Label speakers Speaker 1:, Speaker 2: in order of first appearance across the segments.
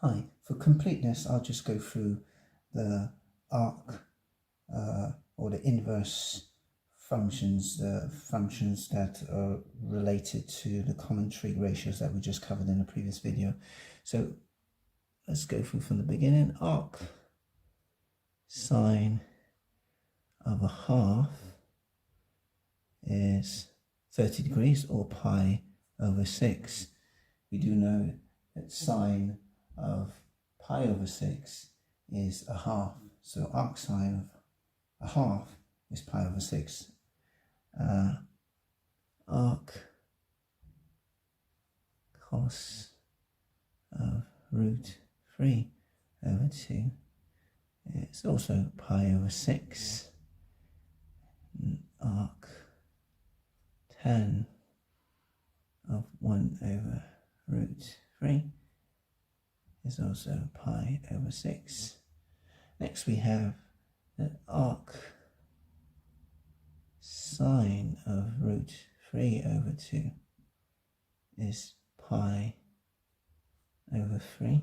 Speaker 1: Hi, for completeness, I'll just go through the arc or the inverse functions, the functions that are related to the common trig ratios that we just covered in the previous video. So let's go through from the beginning. Arc sine of a half is 30 degrees, or pi over 6. We do know that sine of pi over 6 is a half. So arc sine of a half is pi over 6. Arc cos of root 3 over 2 is also pi over 6. Arc tan of 1 over root 3 is also pi over 6. Next we have the arc sine of root 3 over 2 is pi over 3.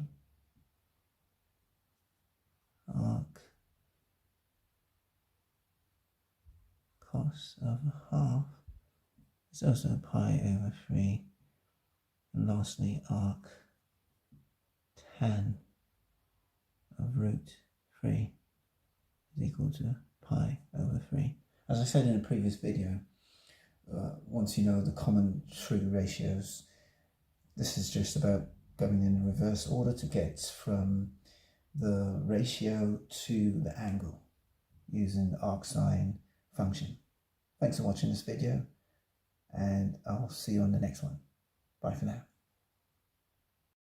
Speaker 1: Arc cos of a half is also pi over 3. And lastly, arc tan of root 3 is equal to pi over 3. As I said in a previous video, once you know the common trig ratios, this is just about going in reverse order to get from the ratio to the angle using the arc sine function. Thanks for watching this video, and I'll see you on the next one. Bye for now.